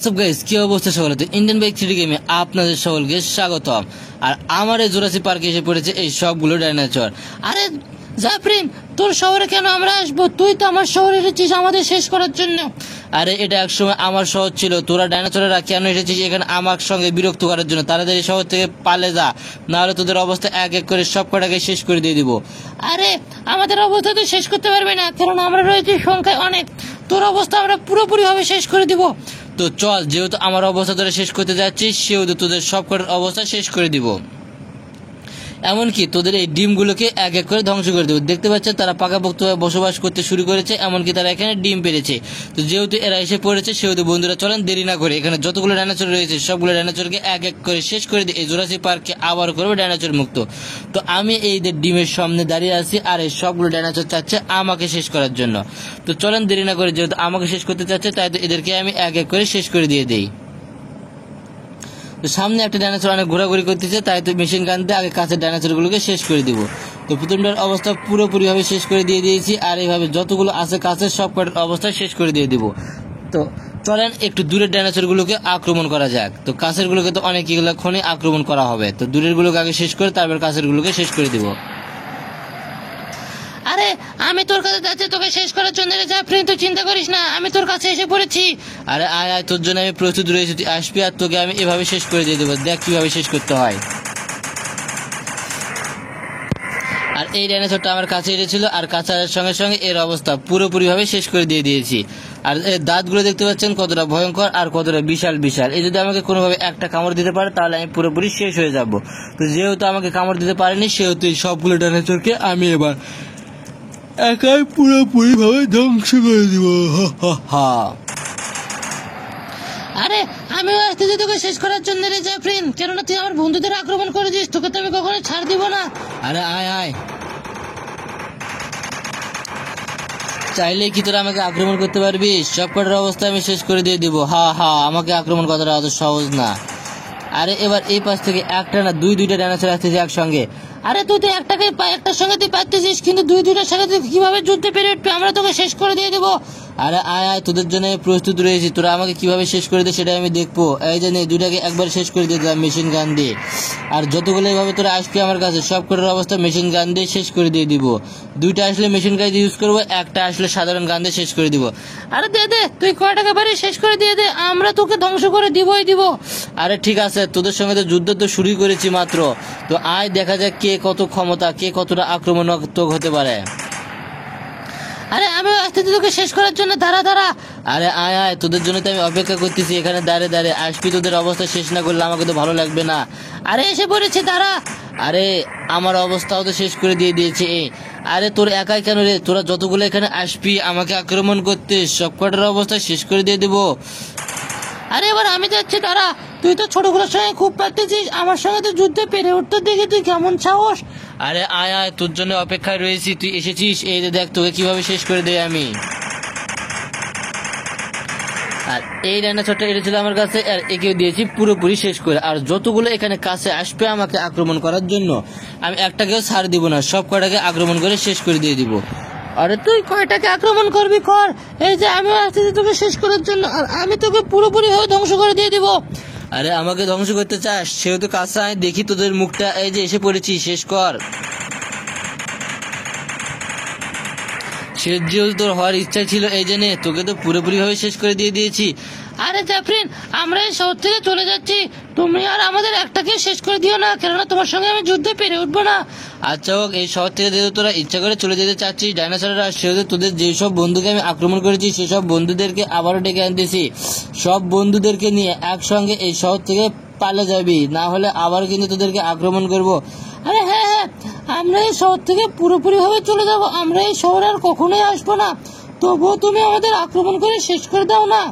সব গাইস কি অবস্থা সকলে? তো ইন্ডিয়ান বাইক 3D গেমে আপনাদের সকলকে স্বাগতম। আর আমার এই জুরাসিক পার্কে এসে পড়েছে এই সবগুলো ডাইনোসর। আরে জাফরিন, তোর শহরে কেন আমরা আসবো? তুই তো আমার শহরে এসেছিস আমাদের শেষ করার জন্য। আরে এটা একসময় আমার শহর ছিল, তোরা ডাইনোসরেরা কেন এসেছিস এখানে আমার সঙ্গে বিরক্ত করার জন্য? তাড়াতাড়ি শহর থেকে পালে যা, নাহলে তোদের অবস্থা এক এক করে সব কটাকে শেষ করে দিয়ে দিব। আরে আমাদের অবস্থা তো শেষ করতে পারবে না, কারণ আমরা রয়েছি সংখ্যায় অনেক। তোর অবস্থা আমরা পুরোপুরি ভাবে শেষ করে দিব। তো চল, যেহেতু আমার অবস্থা তোরা শেষ করতে যাচ্ছিস সেহেতু তোদের সব কটার অবস্থা শেষ করে দিব। এমনকি তোদের এই ডিমগুলোকে এক এক করে ধ্বংস করে দেবো। দেখতে পাচ্ছেন তারা পাকাপোক্তভাবে বসবাস করতে শুরু করেছে, এমনকি তারা এখানে ডিম পেরেছে। তো যেহেতু এরা এসে পড়েছে সেহেতু বন্ধুরা চলেন দেরি না করে এখানে যতগুলো ডাইনোসর রয়েছে সবগুলো ডাইনোসরকে এক এক করে শেষ করে দিয়ে এই জুরাসিক পার্ককে আবার করবে ডাইনোসর মুক্ত। তো আমি এই ডিমের সামনে দাঁড়িয়ে আছি আর এই সবগুলো ডাইনোসর চাচ্ছে আমাকে শেষ করার জন্য। তো চলেন দেরি না করে, যেহেতু আমাকে শেষ করতে চাচ্ছে তাই তো এদেরকে আমি এক এক করে শেষ করে দিয়ে দিই। তো সামনে একটা ডাইনোসর অনেক ঘোরাঘুরি করতেছে, তাই তো মেশিন গান দিয়ে আগে কাছের ডাইনোসরগুলোকে শেষ করে দিব। তো প্রথমটার অবস্থা পুরোপুরিভাবে শেষ করে দিয়ে দিয়েছি, আর এইভাবে যতগুলো আছে কাছের সব কটার অবস্থা শেষ করে দিয়ে দিব। তো চলেন একটু দূরের ডাইনোসরগুলোকে আক্রমণ করা যাক। তো কাছেরগুলোকে তো অনেকগুলো ক্ষণে আক্রমণ করা হবে, তো দূরেরগুলোকে আগে শেষ করে তারপর কাছেরগুলোকে শেষ করে দিব। আরে আমি তোর কাছে যাচ্ছি তোকে শেষ করার জন্য রে জাফরিন, তুই চিন্তা করিস না, আমি তোর কাছে এসে পড়েছি। আরে আয় আয়, তোর জন্য আমি প্রস্তুত রয়েছি, তুই আসবি আর তোকে আমি এভাবে শেষ করে দিয়ে দেবো। দেখ কিভাবে শেষ করতে হয়। আর এই ডাইনোসরটা আমার কাছে এসেছিল আর কাছে আসার সঙ্গে সঙ্গে এর অবস্থা পুরোপুরিভাবে শেষ করে দিয়ে দিয়েছি। আর এর দাঁতগুলো দেখতে পাচ্ছেন কতটা ভয়ঙ্কর আর কতটা বিশাল বিশাল। এই যদি আমাকে কোনোভাবে একটা কামড় দিতে পারে তাহলে আমি পুরোপুরি শেষ হয়ে যাব। তো যেহেতু আমাকে কামড় দিতে পারেনি সেহেতু এই সবগুলো ডাইনোসরকে আমি এবার একাই পুরোপুরি ভাবে ধ্বংস করে দিব। আরে আমিও আসতেছি তোকে শেষ করার জন্য রে জাফরিন, কেননা তুই আমার বন্ধুদের আক্রমণ করেছিস, তোকে তো আমি কখনো ছাড় দিব না। আরে আয় আয়, চাইলে কি তোরা আমাকে আক্রমণ করতে পারবি? সব কটার অবস্থা আমি শেষ করে দিয়ে দিব। আমাকে আক্রমণ করাটা অত সহজ না। আরে এবার এই পাশ থেকে একটা না দুইটা ডাইনোসর আসতেছে একসঙ্গে। আরে তুই তো একটার সঙ্গে তুই পারতেছিস, কিন্তু দুইটার সঙ্গে তুই কিভাবে যুদ্ধে পেরে উঠবি? আমরা তোকে শেষ করে দিয়ে দেবো। আরে আয় আয়, তোদের জন্য আমি প্রস্তুত রয়েছি, তোরা আমাকে কিভাবে শেষ করে দে সেটা আমি দেখবো। এই জন্য দুইটাকে একবার শেষ করে দিয়ে দিলাম মেশিন গান দিয়ে। আর যতগুলো এইভাবে তোরা আসবি আমার কাছে সব কটার অবস্থা মেশিন গান দিয়ে শেষ করে দিয়ে দিব। দুইটা আসলে মেশিন গান ইউজ করবো, একটা আসলে সাধারণ গান দিয়ে শেষ করে দিব। আরে দে দে, তুই কয়টাকে পারি শেষ করে দিয়ে দে, আমরা তোকে ধ্বংস করে দিবই দিব। আরে ঠিক আছে, তোদের সঙ্গে তো যুদ্ধ তো শুরুই করেছি মাত্র। তো আয় দেখা যাক কে কত ক্ষমতা, কে কতটা আক্রমণাত্মক হতে পারে। আরে আমি আসতেছি তোকে শেষ করার জন্য, দাঁড়া। আরে আয় আয়, তোদের জন্য তো আমি অপেক্ষা করতেছি এখানে দাঁড়িয়ে আসবি। তোদের অবস্থা শেষ না করলে আমাকে তো ভালো লাগবে না। আরে এসে পড়েছি, দাঁড়া। আরে আমার অবস্থাও তো শেষ করে দিয়ে দিয়েছে। আরে তোর একাই কেন রে? তোরা যতগুলো এখানে আসবি আমাকে আক্রমণ করতে সব কটার অবস্থা শেষ করে দিয়ে দেবো। আরে এবার আমি যাচ্ছি, দাঁড়া। তুই তো ছোটগুলোর সঙ্গে খুব পারতেছিস, আমার সঙ্গে তো যুদ্ধে পেরে উঠতে দেখি তুই কেমন সাহস। আরে আয় আয়, তোর জন্য অপেক্ষায় রয়েছি, তুই এসেছিস। এই যে দেখ তোকে কিভাবে শেষ করে দেয় আমি। আর এই ডাইনোসরটা এসেছিল আমার কাছে আর একে দিয়েছি পুরোপুরি শেষ করে। আর যতগুলো এখানে কাছে আসবে আমাকে আক্রমণ করার জন্য আমি একটাকেও ছাড় দিব না, সব কটাকে আক্রমণ করে শেষ করে দিয়ে দিব। আরে তুই কয়টাকে আক্রমণ করবি কর, এই যে আমি আসতেছি তোকে শেষ করার জন্য, আর আমি তোকে পুরোপুরি ভাবে ধ্বংস করে দিয়ে দিব। আরে আমাকে ধ্বংস করতে চাস? সেহেতু কাছে আয়, দেখি তোদের মুখটা। এই যে এসে পড়েছি, শেষ কর। শেষ যেহেতু তোর হওয়ার ইচ্ছা ছিল এই জন্য তোকে তো পুরোপুরি ভাবে শেষ করে দিয়ে দিয়েছি। আরে জাফরিন, আমরা এই শহর থেকে চলে যাচ্ছি, তুমি আর আমাদের একটাকে শেষ করে দিও না, কেননা তোমার সঙ্গে আমি যুদ্ধে পেরে উঠবো না। আচ্ছা হোক, এই শহর থেকে যেহেতু তোরা ইচ্ছা করে চলে যেতে চাচ্ছিস ডাইনোসররা, সেহেতু তোদের যেসব বন্ধুকে আমি আক্রমণ করেছি সেসব বন্ধুদেরকে আবারও ডেকে আনতেছি। সব বন্ধুদেরকে নিয়ে একসঙ্গে এই শহর থেকে পালে যাবি, না হলে আবার কিন্তু তোদেরকে আক্রমণ করবো। আরে হ্যাঁ, আমরা এই শহর থেকে পুরোপুরি ভাবে চলে যাব, আমরা এই শহরে আর কখনোই আসবো না, তবুও তুমি আমাদের আক্রমণ করে শেষ করে দাও না।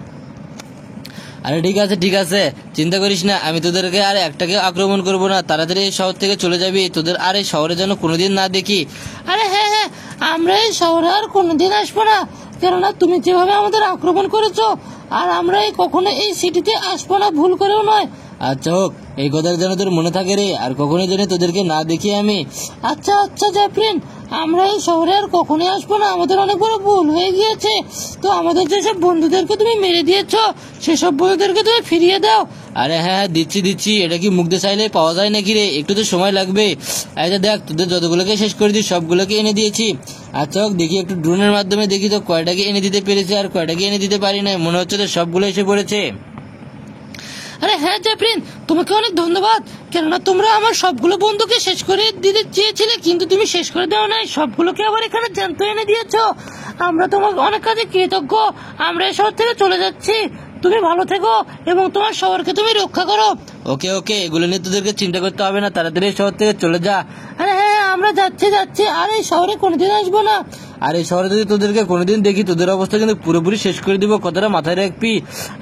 আরে ঠিক আছে, চিন্তা করিস না, আমি তোদেরকে আর একটাকে আক্রমণ করবো না, তাড়াতাড়ি এই শহর থেকে চলে যাবি, তোদের আর এই শহরে যেন কোনোদিন না দেখি। আরে হ্যাঁ, আমরা এই শহরে আর কোনোদিন আসবো না, কেননা তুমি যেভাবে আমাদের আক্রমণ করেছো, আর আমরা কখনো এই সিটিতে আসবো না, ভুল করেও নয়। আচ্ছা হোক, এই কথাটা যেন তোর মনে থাকে রে, আর কখনোই যেন তোদেরকে না দেখি আমি। আচ্ছা আচ্ছা জাফরিন, আমরা এই শহরে আর কখনোই আসবো না, আমাদের অনেক বড় ভুল হয়ে গিয়েছে। তো আমাদের যেসব বন্ধুদেরকে তুমি মেরে দিয়েছো সেসব বন্ধুদেরকে তুমি ফিরিয়ে দাও। আরে হ্যাঁ দিচ্ছি দিচ্ছি, এটা কি মুখ দিয়ে চাইলে পাওয়া যায় নাকি রে, একটু তো সময় লাগবে। আচ্ছা দেখ, তোদের যতগুলোকে শেষ করে দিই সবগুলোকে এনে দিয়েছি। আচ্ছা হোক, দেখি একটু ড্রোনের মাধ্যমে দেখি তো কয়টাকে এনে দিতে পেরেছে আর কয়টাকে এনে দিতে পারি না। মনে হচ্ছে তো সবগুলো এসে পড়েছে। আরে হ্যাঁ জাফরিন, তোমাকে অনেক ধন্যবাদ, কেননা তোমরা আমার সবগুলো বন্ধুকে শেষ করে দিতে চেয়েছিলে কিন্তু তুমি শেষ করে দেওয়া নাই, সবগুলোকে আবার এখানে জ্যান্ত এনে দিয়েছো। আমরা তোমাকে অনেক কাজে কৃতজ্ঞ। আমরা এই শহর থেকে চলে যাচ্ছি, তুমি ভালো থেকো এবং তোমার শহরকে তুমি রক্ষা করো। ওকে ওকে, এগুলো নিয়ে তোদেরকে চিন্তা করতে হবে না, তাড়াতাড়ি এই শহর থেকে চলে যা। আরে হ্যাঁ আমরা যাচ্ছি যাচ্ছি, আর এই শহরে কোনোদিন আসবো না। আর এই শহরে যদি তোদেরকে কোনোদিন দেখি তোদের অবস্থা কিন্তু পুরোপুরি শেষ করে দিব, কথাটা মাথায় রাখবি।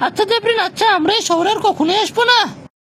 আচ্ছা জাফরিন, আচ্ছা আমরা এই শহরে আর কখনোই আসবো না।